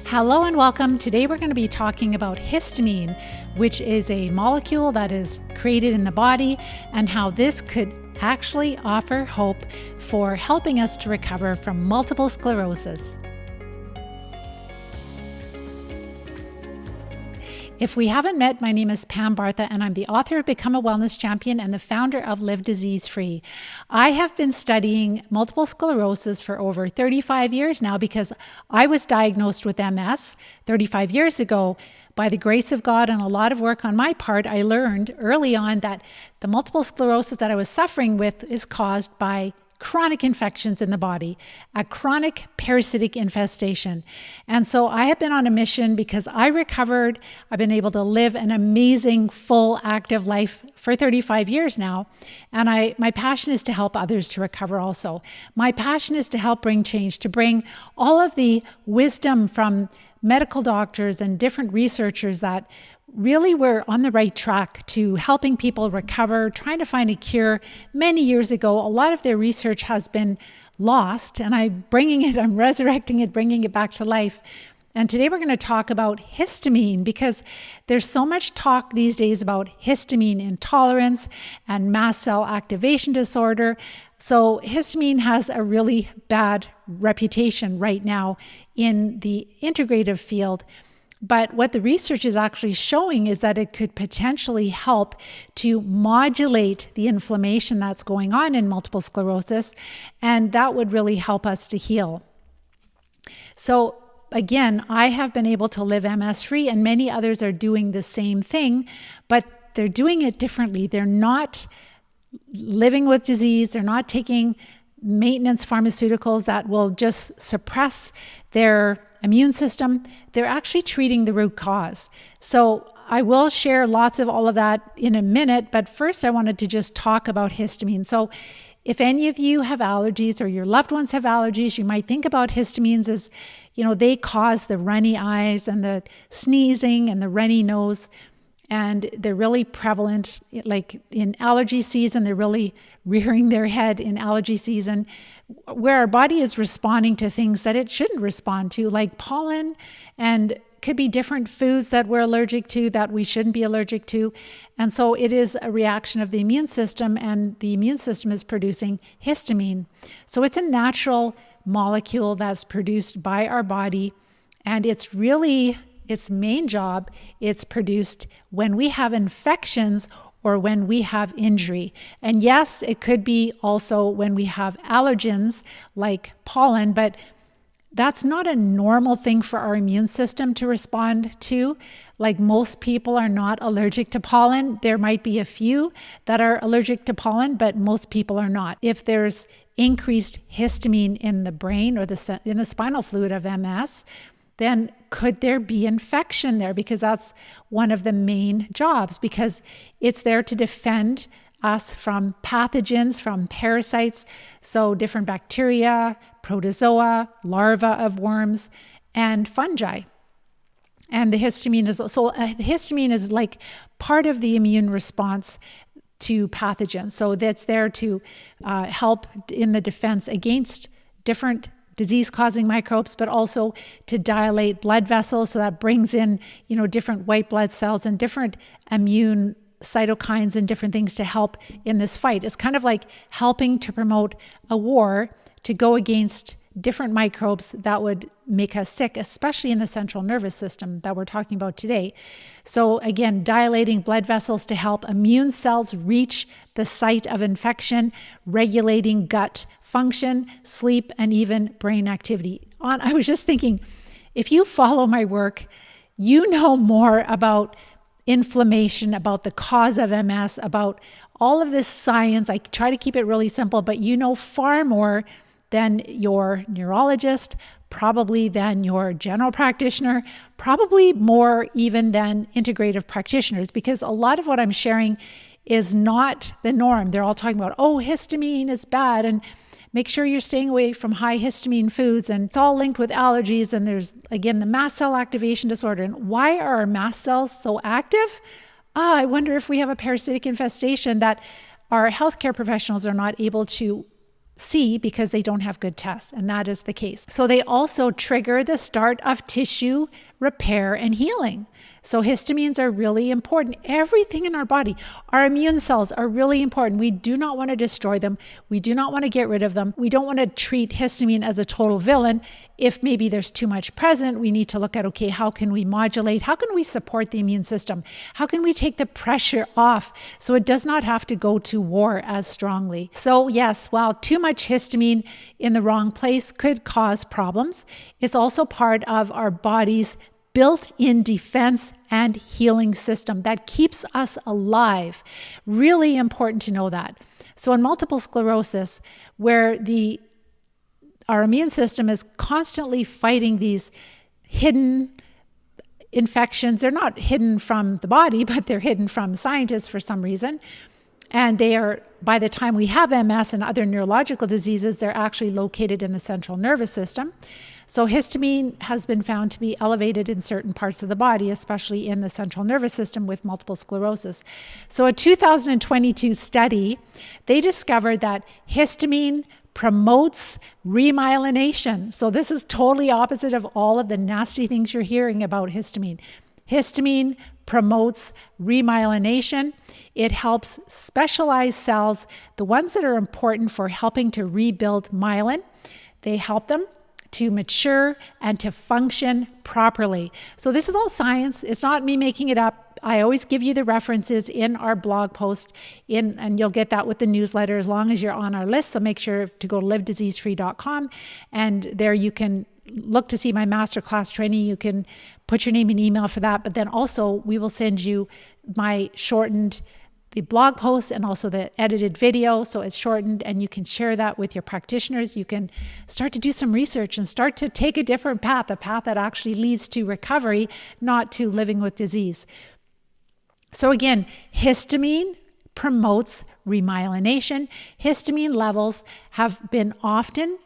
Hello and welcome. Today we're going to be talking about histamine, which is a molecule that is created in the body, and how this could actually offer hope for helping us to recover from multiple sclerosis. If we haven't met, my name is Pam Bartha, and I'm the author of Become a Wellness Champion and the founder of Live Disease Free. I have been studying multiple sclerosis for over 35 years now because I was diagnosed with MS 35 years ago. By the grace of God and a lot of work on my part, I learned early on that the multiple sclerosis that I was suffering with is caused by chronic infections in the body, a chronic parasitic infestation. And so I have been on a mission because I recovered. I've been able to live an amazing, full, active life for 35 years now. And my passion is to help others to recover also. My passion is to help bring change, to bring all of the wisdom from medical doctors and different researchers that really we're on the right track to helping people recover, trying to find a cure. Many years ago, a lot of their research has been lost, and I'm resurrecting it, bringing it back to life. And today we're going to talk about histamine because there's so much talk these days about histamine intolerance and mast cell activation disorder. So histamine has a really bad reputation right now in the integrative field. But what the research is actually showing is that it could potentially help to modulate the inflammation that's going on in multiple sclerosis, and that would really help us to heal. So again, I have been able to live MS-free, and many others are doing the same thing, but they're doing it differently. They're not living with disease. They're not taking maintenance pharmaceuticals that will just suppress their immune system. They're actually treating the root cause. So I will share lots of all of that in a minute, but first I wanted to just talk about histamine. So if any of you have allergies or your loved ones have allergies, you might think about histamines as, they cause the runny eyes and the sneezing and the runny nose. And they're really prevalent, like in allergy season, they're really rearing their head in allergy season, where our body is responding to things that it shouldn't respond to, like pollen, and could be different foods that we're allergic to that we shouldn't be allergic to. And so it is a reaction of the immune system, and the immune system is producing histamine. So it's a natural molecule that's produced by our body, and it's really its main job, it's produced when we have infections or when we have injury. And yes, it could be also when we have allergens like pollen, but that's not a normal thing for our immune system to respond to. Like most people are not allergic to pollen. There might be a few that are allergic to pollen, but most people are not. If there's increased histamine in the brain or in the spinal fluid of MS, then could there be infection there? Because that's one of the main jobs, because it's there to defend us from pathogens, from parasites, so different bacteria, protozoa, larvae of worms, and fungi. And the histamine is like part of the immune response to pathogens. So that's there to help in the defense against different disease-causing microbes, but also to dilate blood vessels. So that brings in, different white blood cells and different immune cytokines and different things to help in this fight. It's kind of like helping to promote a war to go against different microbes that would make us sick, especially in the central nervous system that we're talking about today. So again, dilating blood vessels to help immune cells reach the site of infection, regulating gut function, sleep, and even brain activity. I was just thinking, if you follow my work, you know more about inflammation, about the cause of MS, about all of this science. I try to keep it really simple, but you know far more than your neurologist, probably than your general practitioner, probably more even than integrative practitioners, because a lot of what I'm sharing is not the norm. They're all talking about, histamine is bad, and make sure you're staying away from high histamine foods, and it's all linked with allergies, and there's, again, the mast cell activation disorder. And why are our mast cells so active? I wonder if we have a parasitic infestation that our healthcare professionals are not able to see because they don't have good tests, and that is the case. So they also trigger the start of tissue repair and healing. So histamines are really important. Everything in our body, our immune cells are really important. We do not want to destroy them. We do not want to get rid of them. We don't want to treat histamine as a total villain. If maybe there's too much present, we need to look at, okay, how can we modulate? How can we support the immune system? How can we take the pressure off so it does not have to go to war as strongly? So yes, while too much histamine in the wrong place could cause problems, it's also part of our body's built-in defense and healing system that keeps us alive. Really important to know that. So in multiple sclerosis, where our immune system is constantly fighting these hidden infections, they're not hidden from the body, but they're hidden from scientists for some reason. And they are, by the time we have MS and other neurological diseases, they're actually located in the central nervous system. So histamine has been found to be elevated in certain parts of the body, especially in the central nervous system with multiple sclerosis. So a 2022 study, they discovered that histamine promotes remyelination. So this is totally opposite of all of the nasty things you're hearing about histamine. Histamine promotes remyelination. It helps specialized cells, the ones that are important for helping to rebuild myelin. They help them to mature and to function properly. So this is all science. It's not me making it up. I always give you the references in our blog post, and you'll get that with the newsletter as long as you're on our list. So make sure to go to livediseasefree.com, and there you can look to see my masterclass training. You can put your name and email for that, but then also we will send you my the blog post and also the edited video. So it's shortened, and you can share that with your practitioners. You can start to do some research and start to take a different path, a path that actually leads to recovery, not to living with disease. So again, histamine promotes remyelination. Histamine levels have been often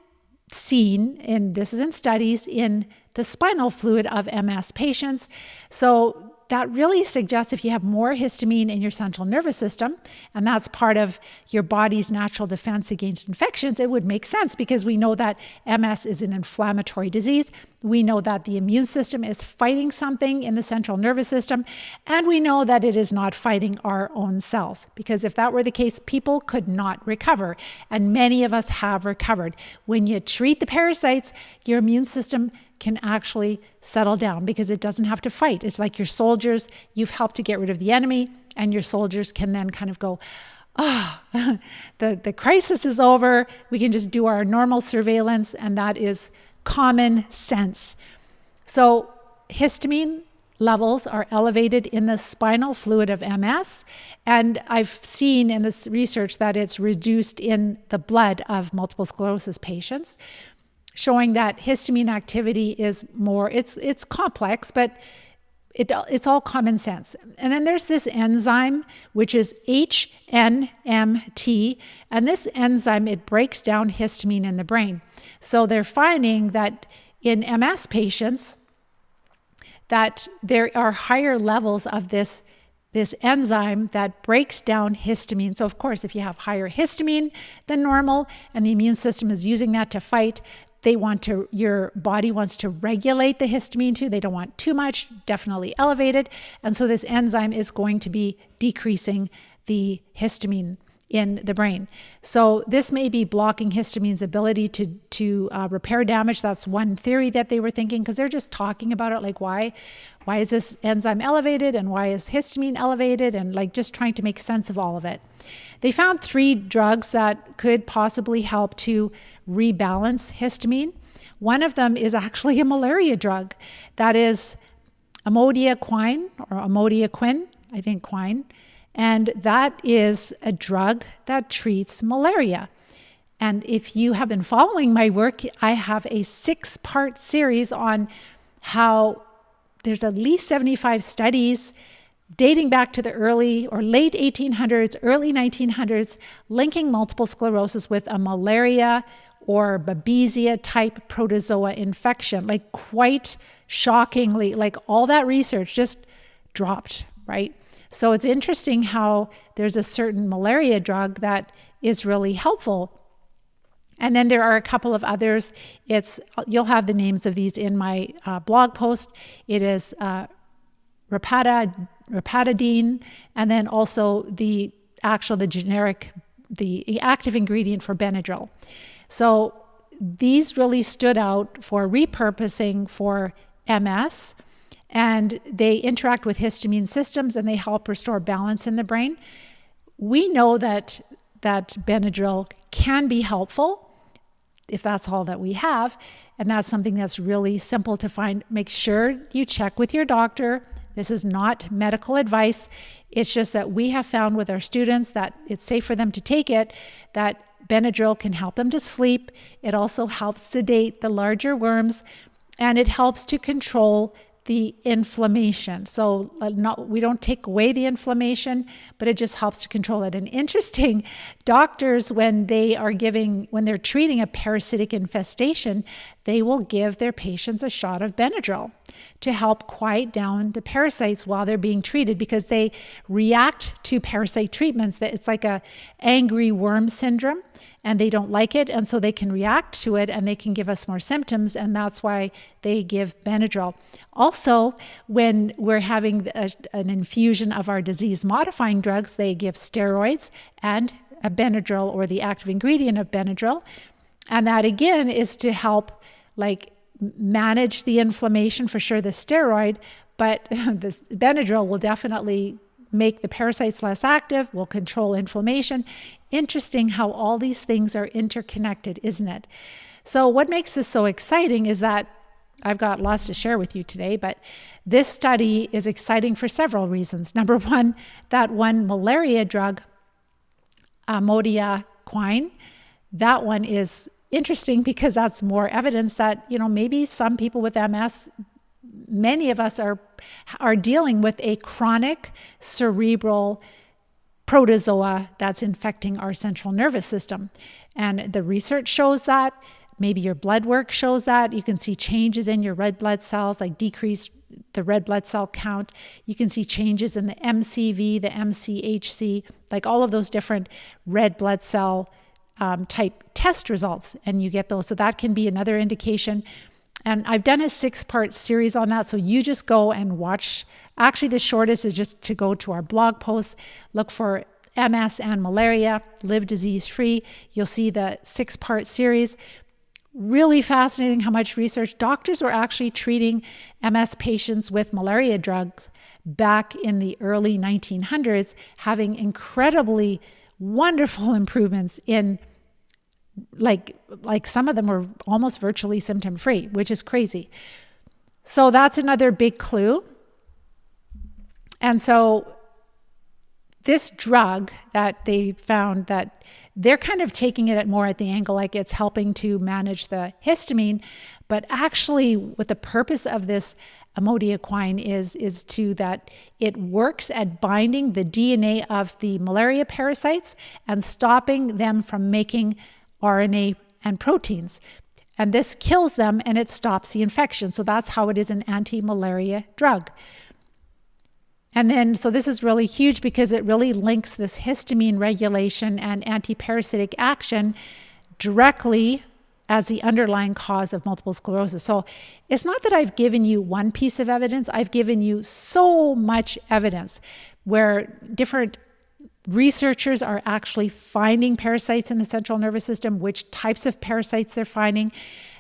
seen this is in studies, in the spinal fluid of MS patients. So that really suggests if you have more histamine in your central nervous system, and that's part of your body's natural defense against infections, it would make sense because we know that MS is an inflammatory disease. We know that the immune system is fighting something in the central nervous system, and we know that it is not fighting our own cells, because if that were the case, people could not recover, and many of us have recovered. When you treat the parasites, your immune system can actually settle down because it doesn't have to fight. It's like your soldiers, you've helped to get rid of the enemy, and your soldiers can then kind of go, the crisis is over. We can just do our normal surveillance, and that is common sense. So histamine levels are elevated in the spinal fluid of MS, and I've seen in this research that it's reduced in the blood of multiple sclerosis patients, showing that histamine activity is more, it's complex, but it's all common sense. And then there's this enzyme, which is HNMT, and this enzyme, it breaks down histamine in the brain. So they're finding that in MS patients, that there are higher levels of this enzyme that breaks down histamine. So of course, if you have higher histamine than normal, and the immune system is using that to fight, your body wants to regulate the histamine too. They don't want too much, definitely elevated. And so this enzyme is going to be decreasing the histamine in the brain. So this may be blocking histamine's ability to repair damage. That's one theory that they were thinking, because they're just talking about it like, why is this enzyme elevated, and why is histamine elevated, and like just trying to make sense of all of it. They found 3 drugs that could possibly help to rebalance histamine. One of them is actually a malaria drug. That is amodiaquine, or amodiaquine, I think quine. And that is a drug that treats malaria. And if you have been following my work, I have a 6-part series on how there's at least 75 studies dating back to the early or late 1800s, early 1900s, linking multiple sclerosis with a malaria or Babesia type protozoa infection. Like, quite shockingly, like all that research just dropped, right? So it's interesting how there's a certain malaria drug that is really helpful. And then there are a couple of others. You'll have the names of these in my blog post. It is rapatidine, and then also the generic, the active ingredient for Benadryl. So these really stood out for repurposing for MS, and they interact with histamine systems and they help restore balance in the brain. We know that Benadryl can be helpful if that's all that we have, and that's something that's really simple to find. Make sure you check with your doctor. This is not medical advice. It's just that we have found with our students that it's safe for them to take it, that Benadryl can help them to sleep. It also helps sedate the larger worms, and it helps to control the inflammation. So we don't take away the inflammation, but it just helps to control it. And interesting, doctors, when they're treating a parasitic infestation, they will give their patients a shot of Benadryl to help quiet down the parasites while they're being treated, because they react to parasite treatments. That it's like a angry worm syndrome, and they don't like it, and so they can react to it and they can give us more symptoms, and that's why they give Benadryl. Also, when we're having an infusion of our disease-modifying drugs, they give steroids and a Benadryl, or the active ingredient of Benadryl, and that again is to help manage the inflammation, for sure, the steroid, but the Benadryl will definitely make the parasites less active, will control inflammation. Interesting how all these things are interconnected, isn't it? So what makes this so exciting is that I've got lots to share with you today, but this study is exciting for several reasons. Number one, that one malaria drug, amodiaquine, that one is interesting because that's more evidence that, maybe some people with MS, many of us are dealing with a chronic cerebral protozoa that's infecting our central nervous system. And the research shows that. Maybe your blood work shows that. You can see changes in your red blood cells, like decrease the red blood cell count. You can see changes in the MCV, the MCHC, like all of those different red blood cell type test results, and you get those. So that can be another indication. And I've done a 6-part series on that. So you just go and watch. Actually, the shortest is just to go to our blog post, look for MS and malaria, live disease free. You'll see the 6-part series. Really fascinating how much research. Doctors were actually treating MS patients with malaria drugs back in the early 1900s, having incredibly wonderful improvements in like some of them were almost virtually symptom free, which is crazy. So that's another big clue. And so this drug that they found, that they're kind of taking it more at the angle like it's helping to manage the histamine, but actually what the purpose of this amodiaquine is to that it works at binding the DNA of the malaria parasites and stopping them from making RNA and proteins. And this kills them and it stops the infection. So that's how it is an anti-malaria drug. And then, so this is really huge because it really links this histamine regulation and anti-parasitic action directly as the underlying cause of multiple sclerosis. So it's not that I've given you one piece of evidence, I've given you so much evidence where different researchers are actually finding parasites in the central nervous system, which types of parasites they're finding,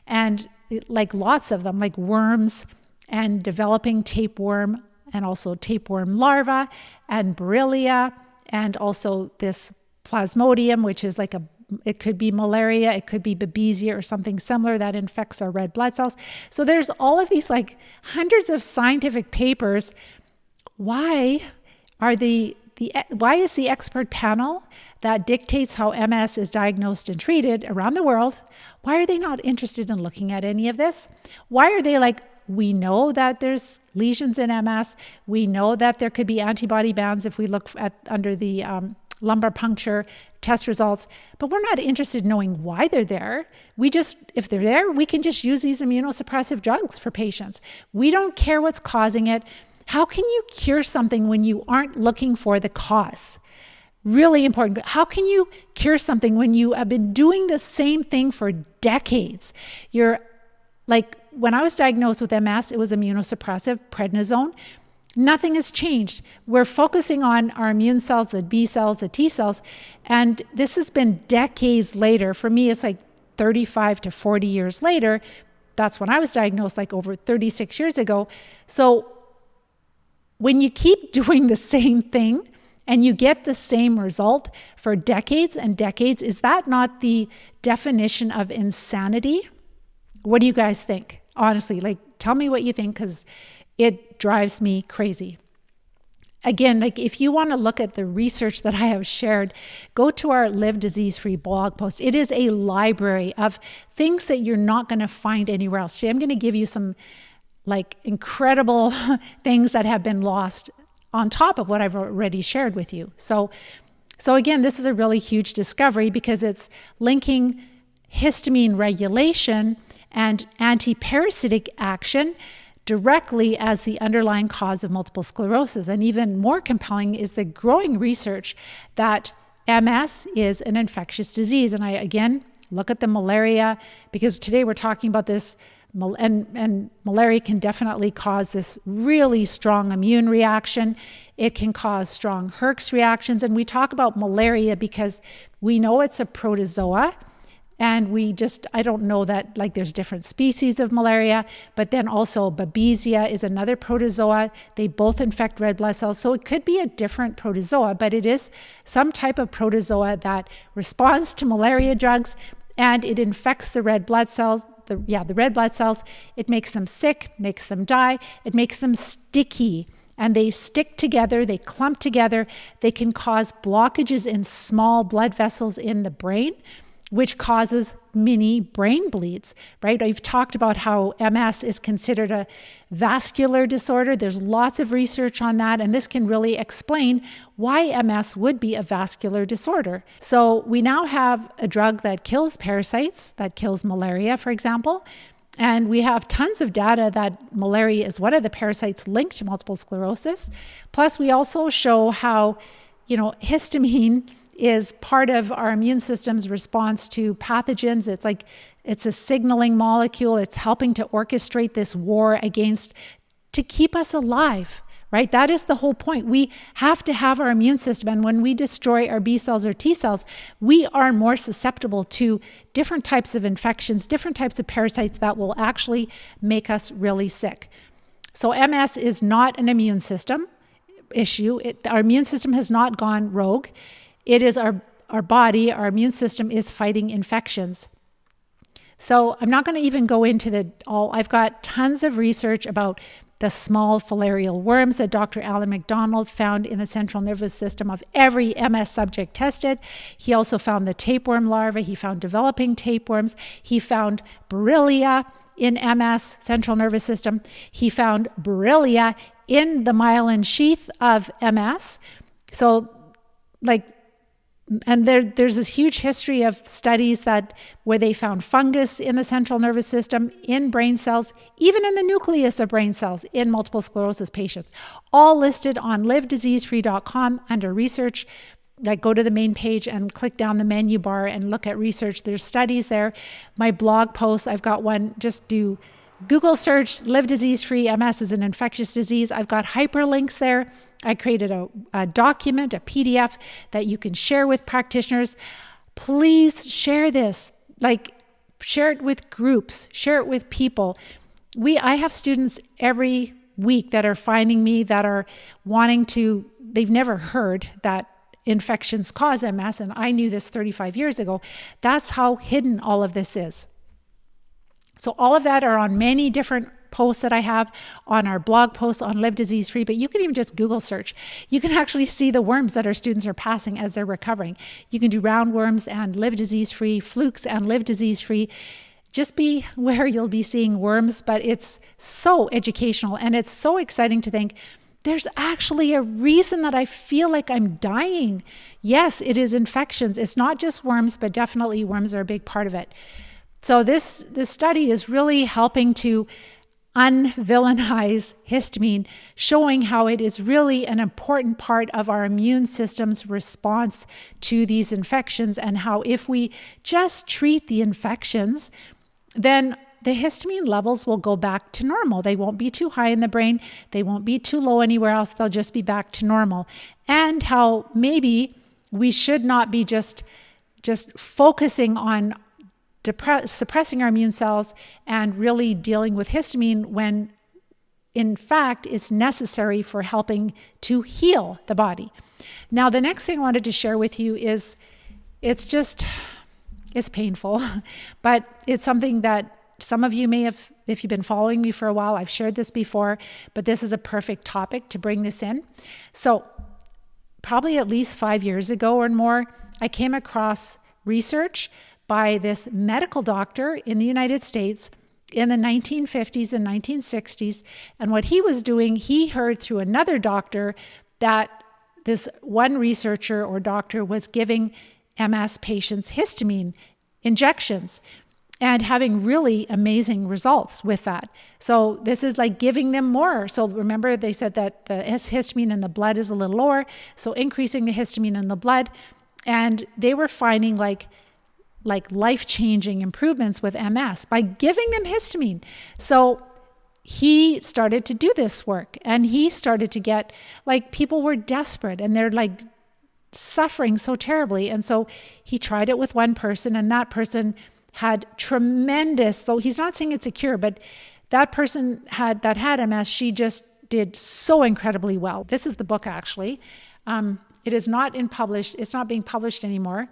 and like lots of them, like worms and developing tapeworm, and also tapeworm larvae and Borrelia, and also this plasmodium, which is it could be malaria, it could be babesia or something similar that infects our red blood cells. So there's all of these hundreds of scientific papers. Why is the expert panel that dictates how MS is diagnosed and treated around the world, why are they not interested in looking at any of this? Why are they we know that there's lesions in MS. We know that there could be antibody bands if we look under the lumbar puncture test results, but we're not interested in knowing why they're there. If they're there, we can just use these immunosuppressive drugs for patients. We don't care what's causing it. How can you cure something when you aren't looking for the cause? Really important. How can you cure something when you have been doing the same thing for decades? You're like, when I was diagnosed with MS, it was immunosuppressive, prednisone. Nothing has changed. We're focusing on our immune cells, the B cells, the T cells, and this has been decades later. For me, it's like 35 to 40 years later. That's when I was diagnosed, like over 36 years ago. So when you keep doing the same thing and you get the same result for decades and decades, is that not the definition of insanity? What do you guys think? Honestly, like, tell me what you think, because it drives me crazy. Again, like, if you want to look at the research that I have shared, go to our Live Disease Free blog post. It is a library of things that you're not going to find anywhere else. I'm going to give you some like incredible things that have been lost on top of what I've already shared with you. So again, this is a really huge discovery because it's linking histamine regulation and anti-parasitic action directly as the underlying cause of multiple sclerosis. And even more compelling is the growing research that MS is an infectious disease. And I, again, look at the malaria, because today we're talking about this, and malaria can definitely cause this really strong immune reaction. It can cause strong Herx reactions. And we talk about malaria because we know it's a protozoa. And I don't know that, like, there's different species of malaria, but then also Babesia is another protozoa. They both infect red blood cells. So it could be a different protozoa, but it is some type of protozoa that responds to malaria drugs, and it infects the red blood cells. The red blood cells. It makes them sick, makes them die. It makes them sticky, and they stick together, they clump together. They can cause blockages in small blood vessels in the brain, which causes mini brain bleeds, right? I've talked about how MS is considered a vascular disorder. There's lots of research on that, and this can really explain why MS would be a vascular disorder. So we now have a drug that kills parasites, that kills malaria, for example, and we have tons of data that malaria is one of the parasites linked to multiple sclerosis. Plus, we also show how, histamine is part of our immune system's response to pathogens. It's a signaling molecule. It's helping to orchestrate this war to keep us alive, right? That is the whole point. We have to have our immune system. And when we destroy our B cells or T cells, we are more susceptible to different types of infections, different types of parasites that will actually make us really sick. So MS is not an immune system issue. Our immune system has not gone rogue. It is our body, our immune system is fighting infections. So I'm not going to even go into I've got tons of research about the small filarial worms that Dr. Alan McDonald found in the central nervous system of every MS subject tested. He also found the tapeworm larvae. He found developing tapeworms. He found Borrelia in MS, central nervous system. He found Borrelia in the myelin sheath of MS. So, and there's this huge history of studies where they found fungus in the central nervous system, in brain cells, even in the nucleus of brain cells in multiple sclerosis patients, all listed on livediseasefree.com under research. Go to the main page and click down the menu bar and look at research. There's studies there. My blog posts, I've got one, just do Google search, Live Disease Free, MS is an infectious disease. I've got hyperlinks there. I created a document, a PDF that you can share with practitioners. Please share this. Share it with groups, share it with people. I have students every week that are finding me that are they've never heard that infections cause MS, and I knew this 35 years ago. That's how hidden all of this is. So all of that are on many different posts that I have on our blog posts on Live Disease Free, but you can even just Google search. You can actually see the worms that our students are passing as they're recovering. You can do roundworms and Live Disease Free, flukes and Live Disease Free. Just be where you'll be seeing worms, but it's so educational and it's so exciting to think there's actually a reason that I feel like I'm dying. Yes, it is infections. It's not just worms, but definitely worms are a big part of it. So this study is really helping to unvillainize histamine, showing how it is really an important part of our immune system's response to these infections, and how if we just treat the infections, then the histamine levels will go back to normal. They won't be too high in the brain. They won't be too low anywhere else. They'll just be back to normal. And how maybe we should not be just focusing on suppressing our immune cells and really dealing with histamine when in fact it's necessary for helping to heal the body. Now, the next thing I wanted to share with you is it's painful, but it's something that some of you may have, if you've been following me for a while, I've shared this before, but this is a perfect topic to bring this in. So probably at least 5 years ago or more, I came across research by this medical doctor in the United States in the 1950s and 1960s. And what he was doing, he heard through another doctor that this one researcher or doctor was giving MS patients histamine injections and having really amazing results with that. So this is like giving them more. So remember, they said that the histamine in the blood is a little lower, so increasing the histamine in the blood. And they were finding like life-changing improvements with MS by giving them histamine. So he started to do this work, and he started to get, like, people were desperate and they're like suffering so terribly. And so he tried it with one person, and that person had tremendous, so he's not saying it's a cure, but that person had MS, she just did so incredibly well. This is the book, actually. It is not published, it's not being published anymore.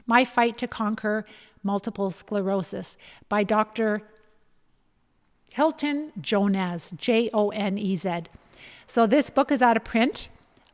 My Fight to Conquer Multiple Sclerosis by Dr. Hilton Jonez, Jonez. So this book is out of print.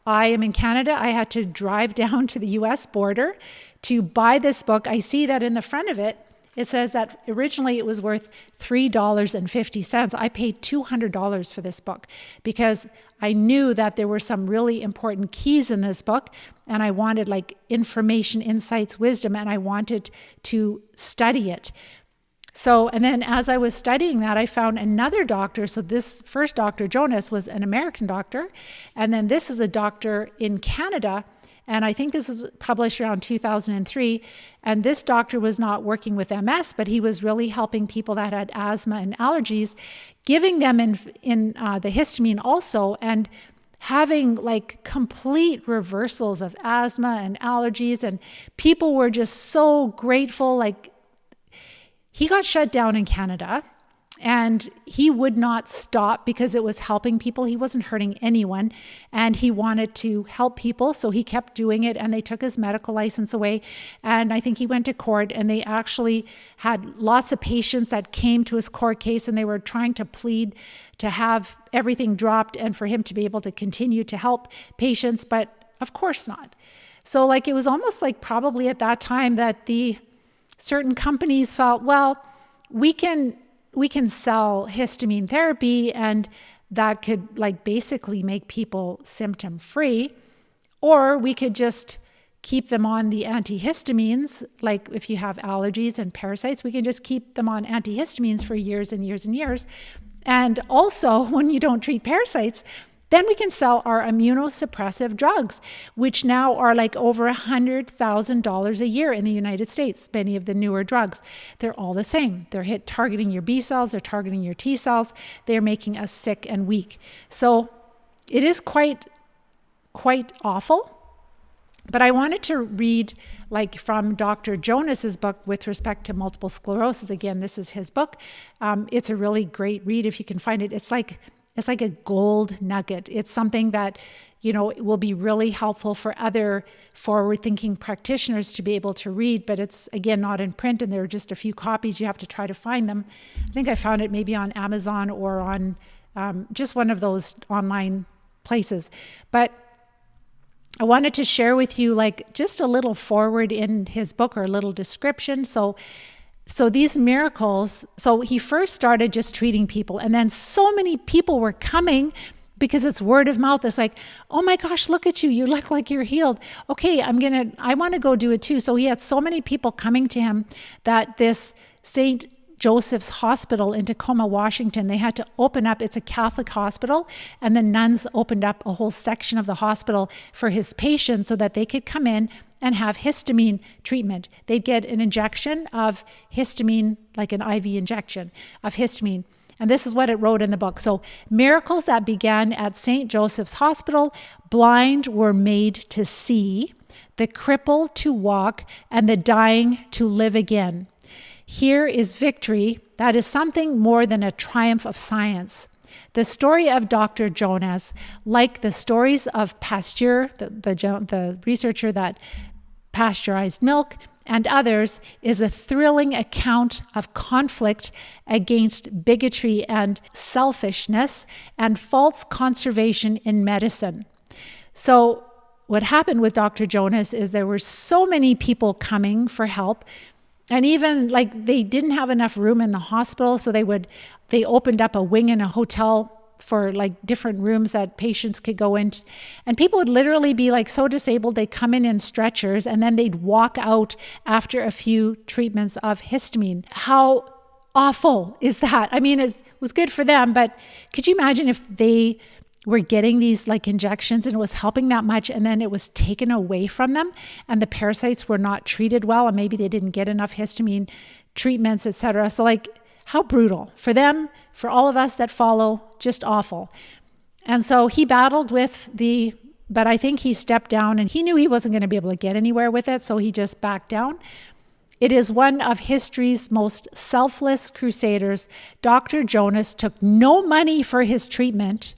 I am in Canada. I had to drive down to the US border to buy this book. I see that in the front of it, it says that originally it was worth $3.50. I paid $200 for this book because I knew that there were some really important keys in this book, and I wanted like information, insights, wisdom, and I wanted to study it. So, and then as I was studying that, I found another doctor. So this first Dr. Jonez was an American doctor, and then this is a doctor in Canada. And I think this was published around 2003. And this doctor was not working with MS, but he was really helping people that had asthma and allergies, giving them in the histamine also, and having like complete reversals of asthma and allergies. And people were just so grateful. Like, he got shut down in Canada, and he would not stop because it was helping people. He wasn't hurting anyone, and he wanted to help people, so he kept doing it, and they took his medical license away. And I think he went to court, and they actually had lots of patients that came to his court case, and they were trying to plead to have everything dropped and for him to be able to continue to help patients, but of course not. So like, it was almost like probably at that time that the certain companies felt, well, we can sell histamine therapy, and that could like basically make people symptom free, or we could just keep them on the antihistamines. Like if you have allergies and parasites, we can just keep them on antihistamines for years and years and years. And also, when you don't treat parasites, then we can sell our immunosuppressive drugs, which now are like over $100,000 a year in the United States. Many of the newer drugs, they're all the same. They're targeting your B cells, they're targeting your T cells. They're making us sick and weak. So it is quite awful. But I wanted to read like from Dr. Jonez's book with respect to multiple sclerosis. Again, this is his book. It's a really great read if you can find it. It's like a gold nugget. It's something that, will be really helpful for other forward-thinking practitioners to be able to read, but it's, again, not in print, and there are just a few copies. You have to try to find them. I think I found it maybe on Amazon or on just one of those online places. But I wanted to share with you like just a little forward in his book, or a little description. So these miracles, so he first started just treating people, and then so many people were coming because it's word of mouth. It's like, oh my gosh, look at you. You look like you're healed. Okay, I want to go do it too. So he had so many people coming to him that this Saint Joseph's Hospital in Tacoma, Washington. They had to open up, it's a Catholic hospital, and the nuns opened up a whole section of the hospital for his patients so that they could come in and have histamine treatment. They'd get an injection of histamine, like an IV injection of histamine. And this is what it wrote in the book. So, miracles that began at St. Joseph's Hospital: blind were made to see, the crippled to walk, and the dying to live again. Here is victory that is something more than a triumph of science. The story of Dr. Jonas, like the stories of Pasteur, the researcher that pasteurized milk, and others, is a thrilling account of conflict against bigotry and selfishness and false conservation in medicine. So what happened with Dr. Jonas is there were so many people coming for help, and even like they didn't have enough room in the hospital, so they opened up a wing in a hotel for like different rooms that patients could go in. And people would literally be like so disabled, they'd come in stretchers, and then they'd walk out after a few treatments of histamine. How awful is that? I mean, it was good for them, but could you imagine if they were getting these like injections and it was helping that much, and then it was taken away from them and the parasites were not treated well, and maybe they didn't get enough histamine treatments, etc. So like, how brutal for them, for all of us that follow, just awful. And so he battled with but I think he stepped down, and he knew he wasn't going to be able to get anywhere with it, so he just backed down. It is one of history's most selfless crusaders. Dr. Jonas took no money for his treatment,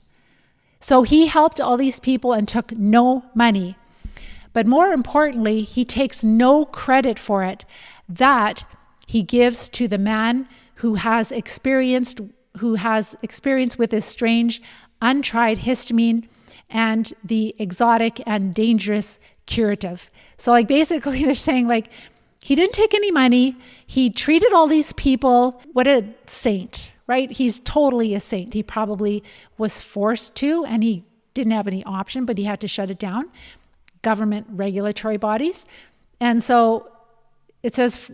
so he helped all these people and took no money. But more importantly, he takes no credit for it. That he gives to the man who has experience with this strange, untried histamine and the exotic and dangerous curative. So like basically they're saying like, he didn't take any money. He treated all these people. What a saint, right? He's totally a saint. He probably was forced to, and he didn't have any option, but he had to shut it down. Government regulatory bodies. And so it says,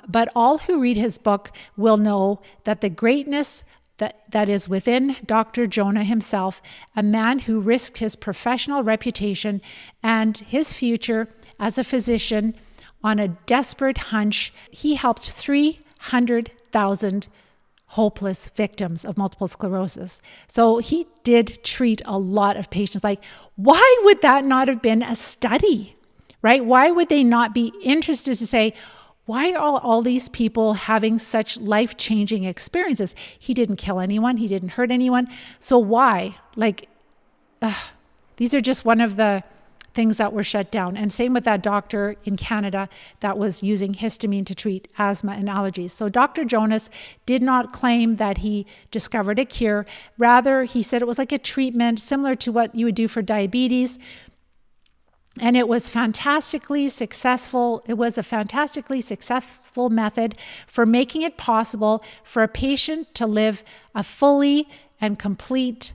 but all who read his book will know that the greatness that is within Dr. Jonah himself, a man who risked his professional reputation and his future as a physician on a desperate hunch. He helped 300,000 hopeless victims of multiple sclerosis. So he did treat a lot of patients. Like, why would that not have been a study, right? Why would they not be interested to say, why are all these people having such life-changing experiences? He didn't kill anyone. He didn't hurt anyone. So why? Like, these are just one of the things that were shut down. And same with that doctor in Canada that was using histamine to treat asthma and allergies. So Dr. Jonas did not claim that he discovered a cure. Rather, he said it was like a treatment similar to what you would do for diabetes. And it was fantastically successful. It was a fantastically successful method for making it possible for a patient to live a fully and complete,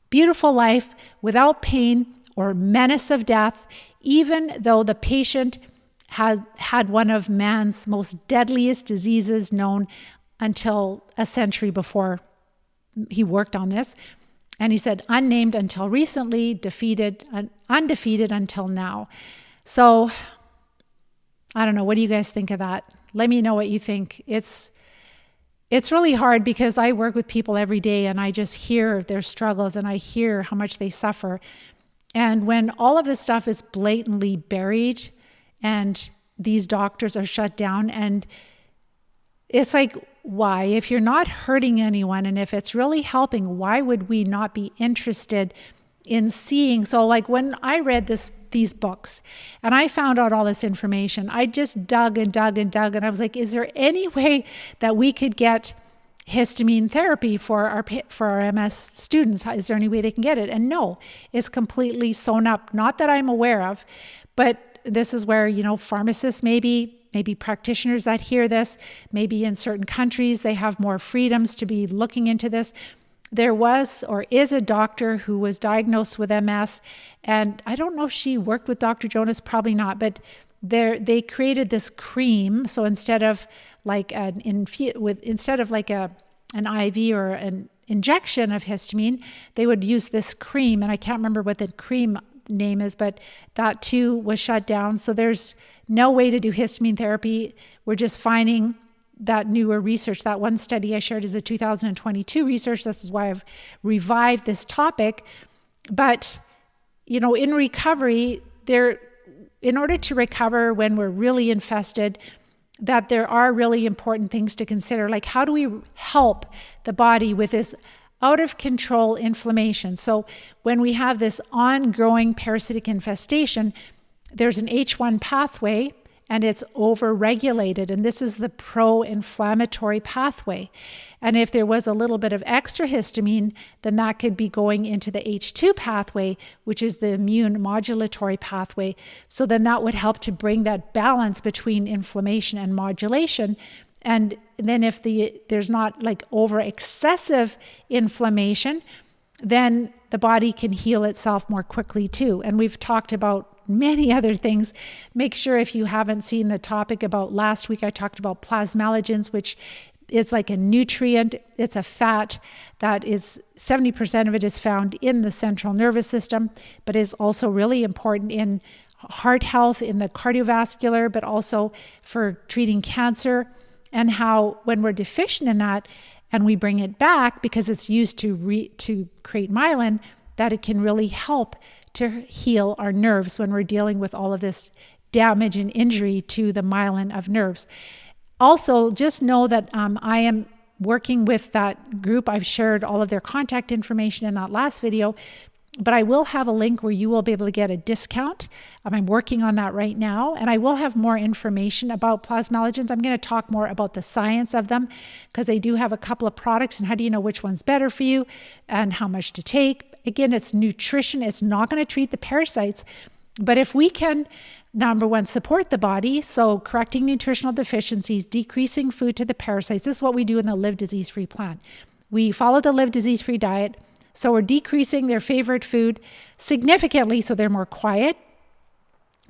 beautiful life without pain or menace of death, even though the patient had one of man's most deadliest diseases known until a century before he worked on this. And he said, unnamed until recently, undefeated until now. So I don't know. What do you guys think of that? Let me know what you think. It's really hard because I work with people every day and I just hear their struggles and I hear how much they suffer. And when all of this stuff is blatantly buried and these doctors are shut down, and it's like, why? If you're not hurting anyone and if it's really helping, why would we not be interested in seeing? So like when I read these books and I found out all this information, I just dug and I was like, is there any way that we could get histamine therapy for our MS students? Is there any way they can get it? And no, it's completely sewn up. Not that I'm aware of, but this is where, pharmacists maybe practitioners that hear this, maybe in certain countries, they have more freedoms to be looking into this. There was or is a doctor who was diagnosed with MS, and I don't know if she worked with Dr. Jonas, probably not, but they created this cream. So instead of instead of like an IV or an injection of histamine, they would use this cream, and I can't remember what the cream name is, but that too was shut down. So there's no way to do histamine therapy. We're just finding that newer research. That one study I shared is a 2022 research. This is why I've revived this topic. But, in recovery, in order to recover when we're really infested, that there are really important things to consider, like how do we help the body with this out of control inflammation? So when we have this ongoing parasitic infestation, there's an H1 pathway and it's overregulated, and this is the pro-inflammatory pathway. And if there was a little bit of extra histamine, then that could be going into the H2 pathway, which is the immune modulatory pathway. So then that would help to bring that balance between inflammation and modulation. And then if there's not like over excessive inflammation, then the body can heal itself more quickly too. And we've talked about many other things. Make sure, if you haven't seen the topic about last week, I talked about plasmalogens, which is like a nutrient. It's a fat that is 70% of it is found in the central nervous system, but is also really important in heart health, in the cardiovascular, but also for treating cancer. And how when we're deficient in that and we bring it back because it's used to create myelin, that it can really help to heal our nerves when we're dealing with all of this damage and injury to the myelin of nerves. Also, just know that I am working with that group. I've shared all of their contact information in that last video, but I will have a link where you will be able to get a discount. I'm working on that right now, and I will have more information about plasmalogens. I'm going to talk more about the science of them because they do have a couple of products, and how do you know which one's better for you and how much to take. Again, it's nutrition. It's not going to treat the parasites, but if we can, number one, support the body, so correcting nutritional deficiencies, decreasing food to the parasites. This is what we do in the Live Disease-Free plan. We follow the Live Disease-Free diet. So we're decreasing their favorite food significantly so they're more quiet.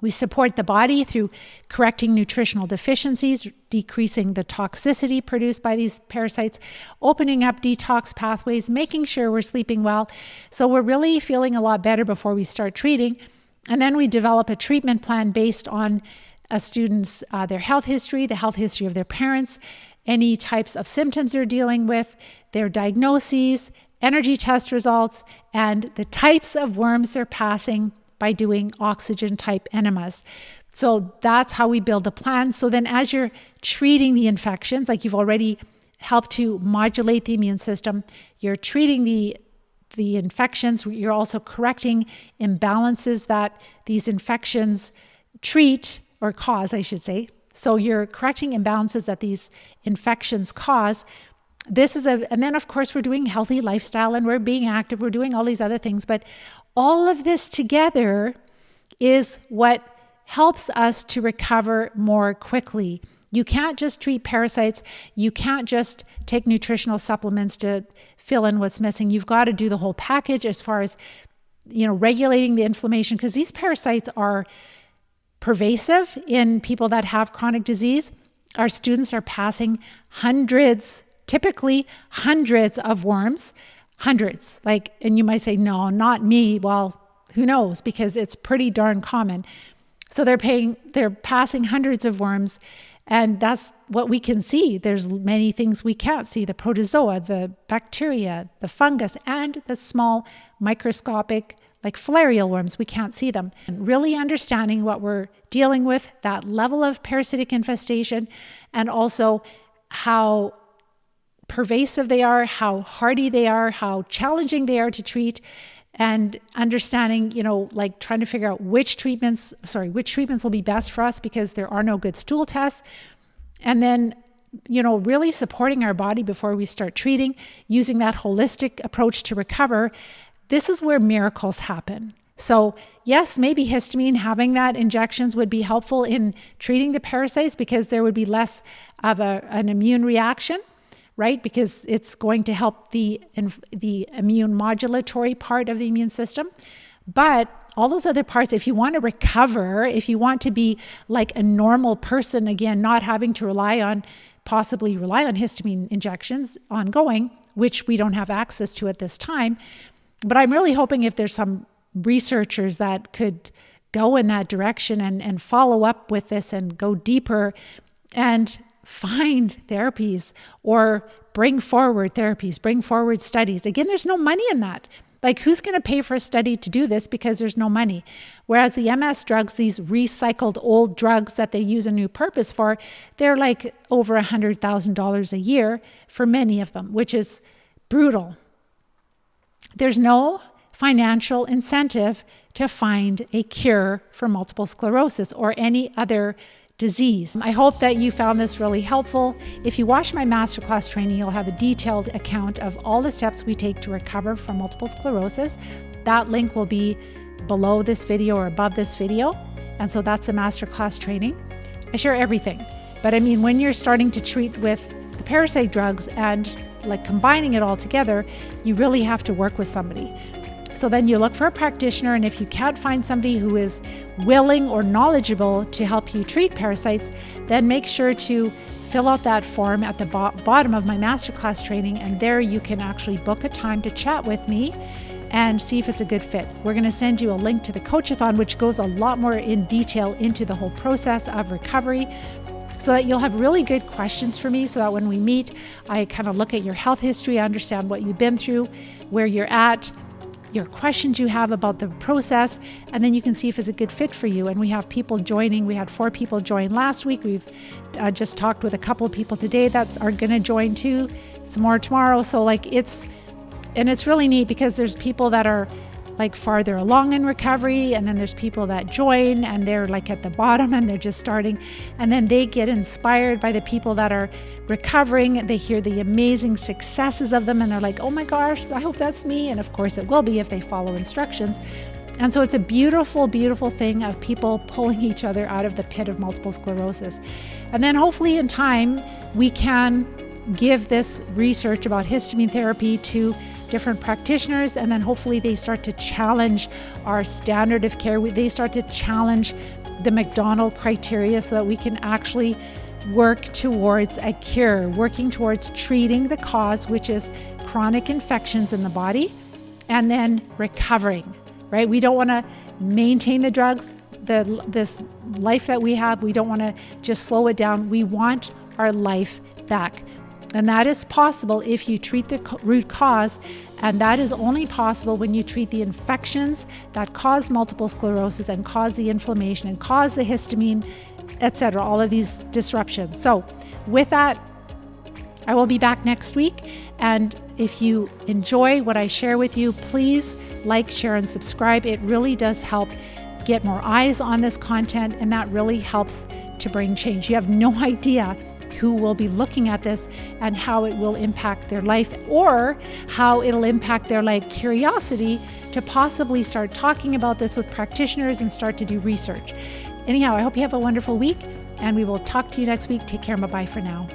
We support the body through correcting nutritional deficiencies, decreasing the toxicity produced by these parasites, opening up detox pathways, making sure we're sleeping well. So we're really feeling a lot better before we start treating. And then we develop a treatment plan based on a student's their health history, the health history of their parents, any types of symptoms they're dealing with, their diagnoses, energy test results, and the types of worms they're passing by doing oxygen type enemas. So that's how we build a plan. So then as you're treating the infections, like you've already helped to modulate the immune system, you're treating the infections, you're also correcting imbalances that these infections treat or cause, I should say. So you're correcting imbalances that these infections cause. And then of course we're doing healthy lifestyle and we're being active, we're doing all these other things, but all of this together is what helps us to recover more quickly. You can't just treat parasites. You can't just take nutritional supplements to fill in what's missing. You've got to do the whole package as far as, regulating the inflammation, because these parasites are pervasive in people that have chronic disease. Our students are passing typically hundreds of worms, hundreds. And you might say, no, not me. Well, who knows? Because it's pretty darn common. So they're passing hundreds of worms, and that's what we can see. There's many things we can't see: the protozoa, the bacteria, the fungus, and the small microscopic like filarial worms. We can't see them. And really understanding what we're dealing with, that level of parasitic infestation, and also how pervasive they are, how hardy they are, how challenging they are to treat, and understanding, trying to figure out which treatments will be best for us, because there are no good stool tests. And then, really supporting our body before we start treating, using that holistic approach to recover. This is where miracles happen. So yes, maybe histamine, having that injections would be helpful in treating the parasites, because there would be less of an immune reaction, right? Because it's going to help the immune modulatory part of the immune system. But all those other parts, if you want to recover, if you want to be like a normal person again, not having to rely on possibly rely on histamine injections ongoing, which we don't have access to at this time. But I'm really hoping if there's some researchers that could go in that direction and follow up with this and go deeper and find therapies or bring forward therapies, bring forward studies. Again, there's no money in that. Like, who's going to pay for a study to do this because there's no money? Whereas the MS drugs, these recycled old drugs that they use a new purpose for, they're like over $100,000 a year for many of them, which is brutal. There's no financial incentive to find a cure for multiple sclerosis or any other disease. I hope that you found this really helpful. If you watch my masterclass training, you'll have a detailed account of all the steps we take to recover from multiple sclerosis. That link will be below this video or above this video. And so that's the masterclass training. I share everything. But I mean, when you're starting to treat with the parasite drugs and like combining it all together, you really have to work with somebody. So then you look for a practitioner, and if you can't find somebody who is willing or knowledgeable to help you treat parasites, then make sure to fill out that form at the bottom of my masterclass training, and there you can actually book a time to chat with me and see if it's a good fit. We're going to send you a link to the Coachathon, which goes a lot more in detail into the whole process of recovery, so that you'll have really good questions for me, so that when we meet, I kind of look at your health history, I understand what you've been through, where you're at, your questions you have about the process, and then you can see if it's a good fit for you. And we have people joining. We had 4 people join last week. We've just talked with a couple of people today that are going to join too. Some more tomorrow. So like it's really neat because there's people that are like farther along in recovery, and then there's people that join and they're like at the bottom and they're just starting, and then they get inspired by the people that are recovering. They hear the amazing successes of them and they're like, oh my gosh, I hope that's me. And of course it will be if they follow instructions. And so it's a beautiful, beautiful thing of people pulling each other out of the pit of multiple sclerosis. And then hopefully in time we can give this research about histamine therapy to different practitioners, and then hopefully they start to challenge our standard of care. They start to challenge the McDonald criteria so that we can actually work towards a cure, working towards treating the cause, which is chronic infections in the body, and then recovering, right? We don't want to maintain the drugs, this life that we have. We don't want to just slow it down. We want our life back. And that is possible if you treat the root cause, and that is only possible when you treat the infections that cause multiple sclerosis and cause the inflammation and cause the histamine, etc., all of these disruptions. So with that, I will be back next week. And if you enjoy what I share with you, please like, share, and subscribe. It really does help get more eyes on this content, and that really helps to bring change. You have no idea who will be looking at this and how it will impact their life, or how it'll impact their curiosity to possibly start talking about this with practitioners and start to do research. Anyhow, I hope you have a wonderful week, and we will talk to you next week. Take care and bye-bye for now.